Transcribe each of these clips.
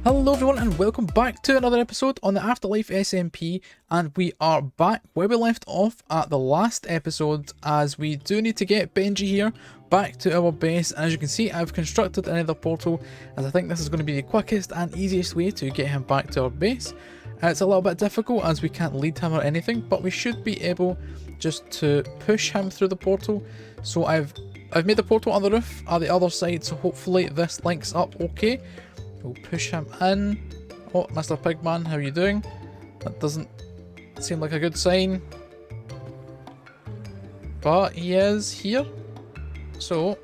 Hello everyone and welcome back to another episode on the Afterlife SMP, and we are back where we left off at the last episode, as we do need to get Benji here back to our base. And as you can see, I've constructed another portal, as I think this is going to be the quickest and easiest way to get him back to our base. It's a little bit difficult as we can't lead him or anything, but we should be able just to push him through the portal. So I've made the portal on the roof at the other side, so hopefully this links up okay. We'll push him in. Oh, Mr. Pigman, how are you doing? That doesn't seem like a good sign. But he is here. So,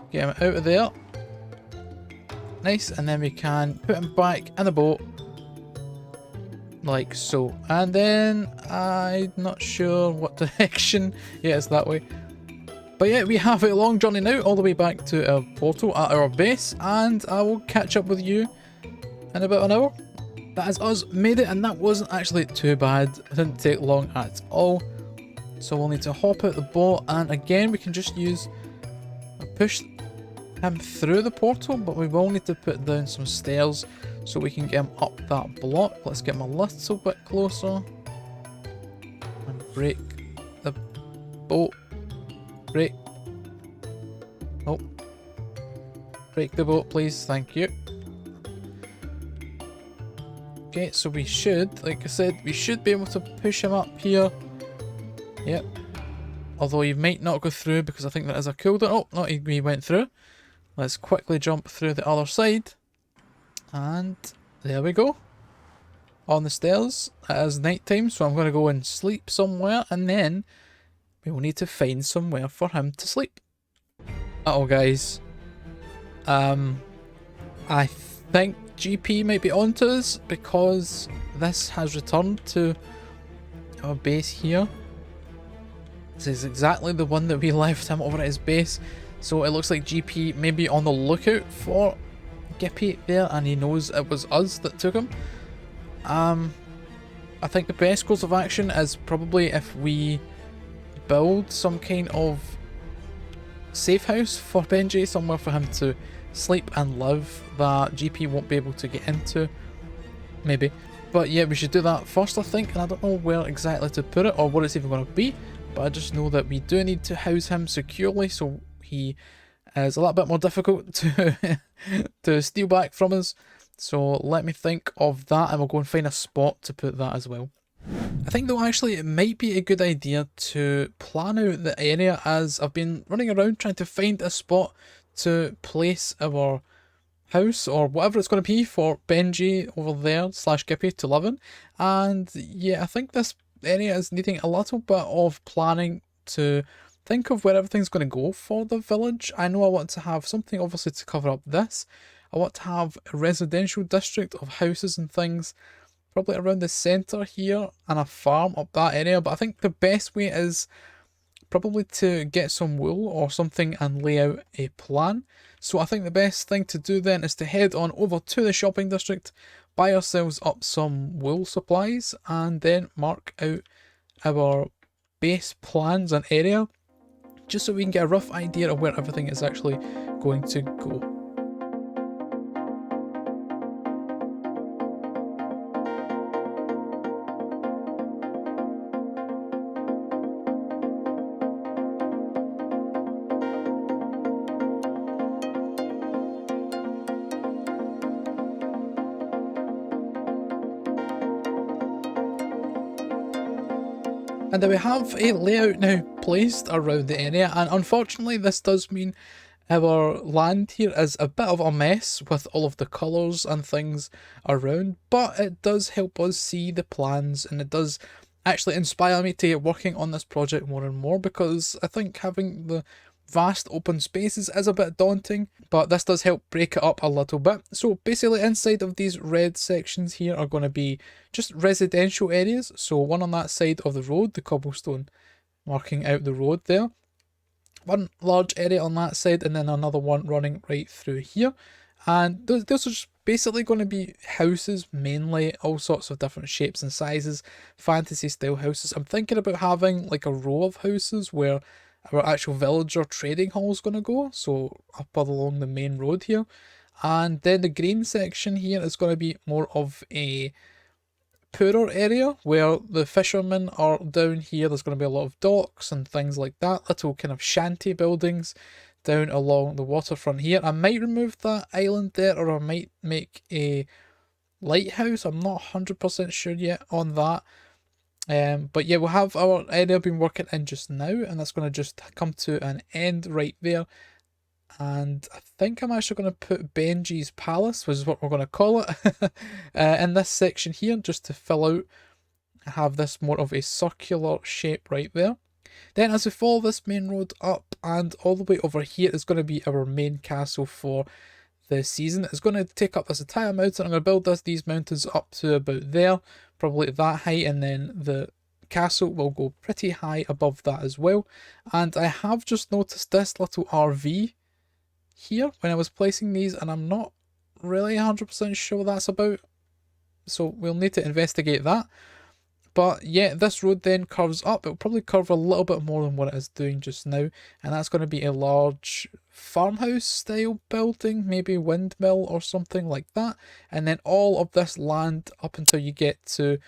get him out of there. Nice, and then we can put him back in the boat. Like so. And then, I'm not sure what direction. Yeah, it's that way. But yeah, we have a long journey now, all the way back to our portal at our base, and I will catch up with you in about an hour. That is us made it, and that wasn't actually too bad. It didn't take long at all. So we'll need to hop out the boat, and again we can just push him through the portal, but we will need to put down some stairs so we can get him up that block. Let's get him a little bit closer and break the boat. Break. Oh. Break the boat, please. Thank you. Okay, so we should, like I said, we should be able to push him up here. Yep. Although he might not go through because I think there is a cooldown. Oh, no, he went through. Let's quickly jump through the other side. And there we go. On the stairs. It is night time, so I'm going to go and sleep somewhere, and then we will need to find somewhere for him to sleep. Uh-oh, guys. I think GP might be onto us because this has returned to our base here. This is exactly the one that we left him over at his base. So it looks like GP may be on the lookout for Gippy there, and he knows it was us that took him. I think the best course of action is probably if we build some kind of safe house for Benji, somewhere for him to sleep and live that GP won't be able to get into, maybe. But yeah, we should do that first, I think, and I don't know where exactly to put it or what it's even going to be, but I just know that we do need to house him securely, so he is a little bit more difficult to to steal back from us. So let me think of that, and we'll go and find a spot to put that as well. I think though actually it might be a good idea to plan out the area, as I've been running around trying to find a spot to place our house or whatever it's going to be for Benji over there / Gippy to live in. And yeah, I think this area is needing a little bit of planning to think of where everything's going to go for the village. I know I want to have something obviously to cover up this. I want to have a residential district of houses and things probably around the centre here, and a farm up that area. But I think the best way is probably to get some wool or something and lay out a plan. So I think the best thing to do then is to head on over to the shopping district, buy ourselves up some wool supplies, and then mark out our base plans and area, just so we can get a rough idea of where everything is actually going to go. And then we have a layout now placed around the area, and unfortunately this does mean our land here is a bit of a mess with all of the colours and things around, but it does help us see the plans, and it does actually inspire me to get working on this project more and more, because I think having the vast open spaces is a bit daunting, but this does help break it up a little bit. So basically inside of these red sections here are going to be just residential areas. So one on that side of the road, the cobblestone marking out the road there. One large area on that side, and then another one running right through here. And those are just basically going to be houses, mainly all sorts of different shapes and sizes, fantasy style houses. I'm thinking about having like a row of houses where our actual village or trading hall is going to go, so up along the main road here. And then the green section here is going to be more of a poorer area where the fishermen are down here. There's going to be a lot of docks and things like that, little kind of shanty buildings down along the waterfront here. I might remove that island there, or I might make a lighthouse. I'm not 100% sure yet on that. But yeah, we'll have our area been working in just now, and that's going to just come to an end right there. And I think I'm actually going to put Benji's Palace, which is what we're going to call it, in this section here, just to fill out, have this more of a circular shape right there. Then as we follow this main road up, and all the way over here is going to be our main castle for the season. It's going to take up this entire mountain. I'm going to build these mountains up to about there, probably that height, and then the castle will go pretty high above that as well. And I have just noticed this little RV here when I was placing these, and I'm not really 100% sure what that's about, so we'll need to investigate that. But yeah, this road then curves up. It'll probably curve a little bit more than what it is doing just now, and that's going to be a large farmhouse style building, maybe windmill or something like that. And then all of this land up until you get to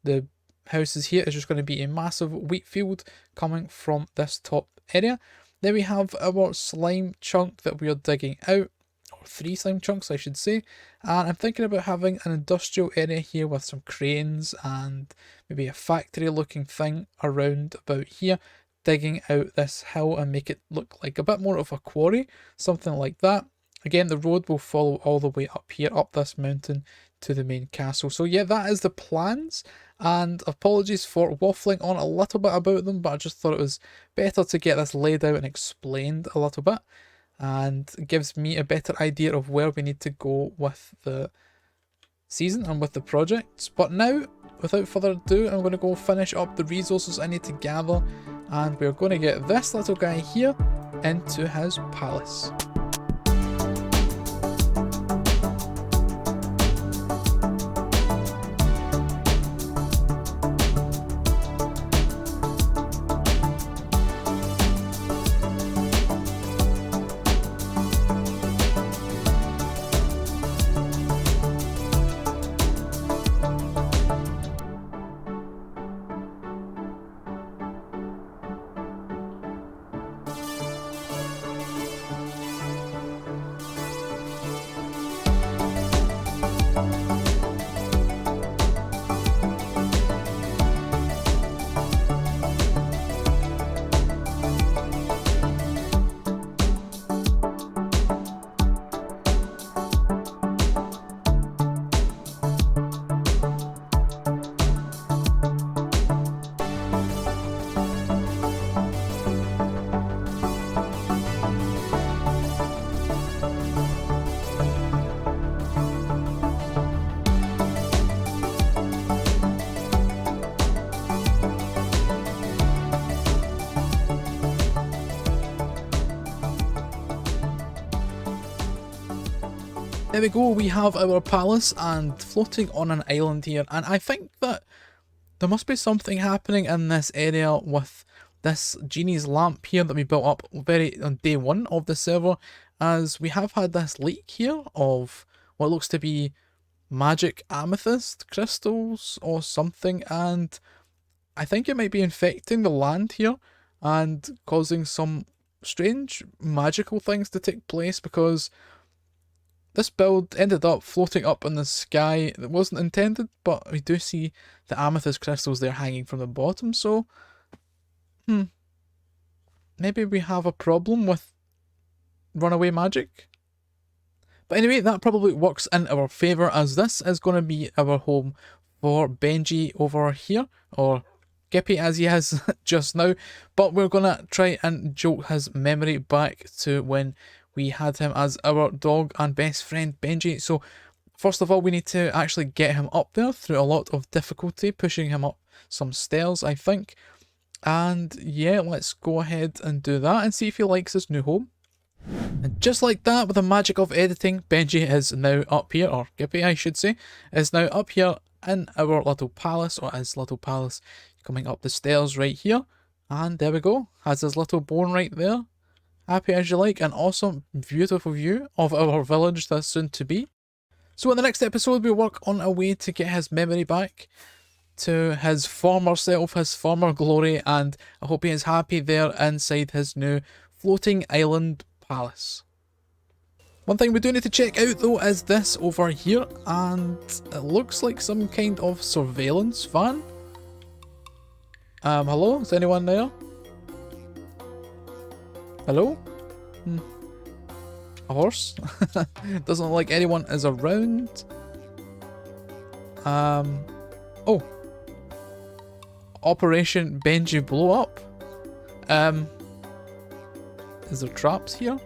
the houses here is just going to be a massive wheat field coming from this top area. Then we have our slime chunk that we are digging out, or 3 slime chunks I should say, and I'm thinking about having an industrial area here with some cranes and maybe a factory looking thing around about here, digging out this hill and make it look like a bit more of a quarry, something like that. Again, the road will follow all the way up here, up this mountain to the main castle. So yeah, that is the plans, and apologies for waffling on a little bit about them, but I just thought it was better to get this laid out and explained a little bit, and it gives me a better idea of where we need to go with the season and with the projects. But now, without further ado, I'm going to go finish up the resources I need to gather, and we're going to get this little guy here into his palace. There we go, we have our palace and floating on an island here, and I think that there must be something happening in this area with this genie's lamp here that we built up on day 1 of the server, as we have had this leak here of what looks to be magic amethyst crystals or something, and I think it might be infecting the land here and causing some strange magical things to take place, because this build ended up floating up in the sky. It wasn't intended, but we do see the amethyst crystals there hanging from the bottom, so maybe we have a problem with runaway magic. But anyway, that probably works in our favour, as this is going to be our home for Benji over here, or Gippy as he has just now, but we're going to try and jolt his memory back to when we had him as our dog and best friend Benji. So first of all, we need to actually get him up there through a lot of difficulty, pushing him up some stairs, I think. And yeah, let's go ahead and do that and see if he likes his new home. And just like that, with the magic of editing, Benji is now up here, or Gippy I should say, is now up here in our little palace, or his little palace, coming up the stairs right here. And there we go, has his little bone right there. happy as you like, an awesome, beautiful view of our village that's soon to be. So in the next episode, we'll work on a way to get his memory back to his former self, his former glory, and I hope he is happy there inside his new floating island palace. One thing we do need to check out though is this over here, and it looks like some kind of surveillance van. Hello? Is anyone there? Hello? A horse? Doesn't look like anyone is around. Oh. Operation Benji blow up. Is there traps here?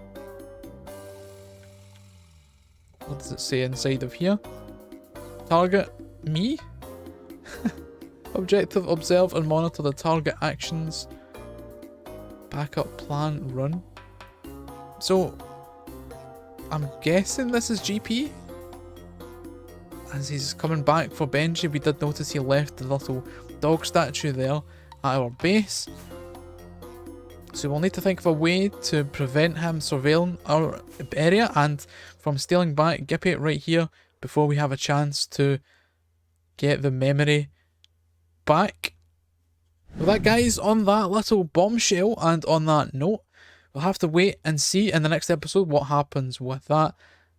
What does it say inside of here? Target me? Objective, observe and monitor the target actions. Backup plan, run. So, I'm guessing this is GP? As he's coming back for Benji, we did notice he left the little dog statue there at our base. So we'll need to think of a way to prevent him surveilling our area and from stealing back Gippy right here before we have a chance to get the memory back. Well, that guys, on that little bombshell and on that note, we'll have to wait and see in the next episode what happens with that.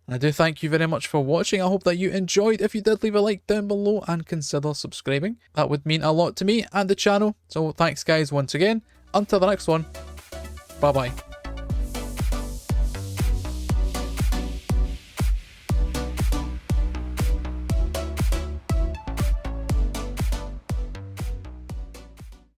And I do thank you very much for watching. I hope that you enjoyed. If you did, leave a like down below and consider subscribing. That would mean a lot to me and the channel. So thanks guys once again. Until the next one. Bye bye.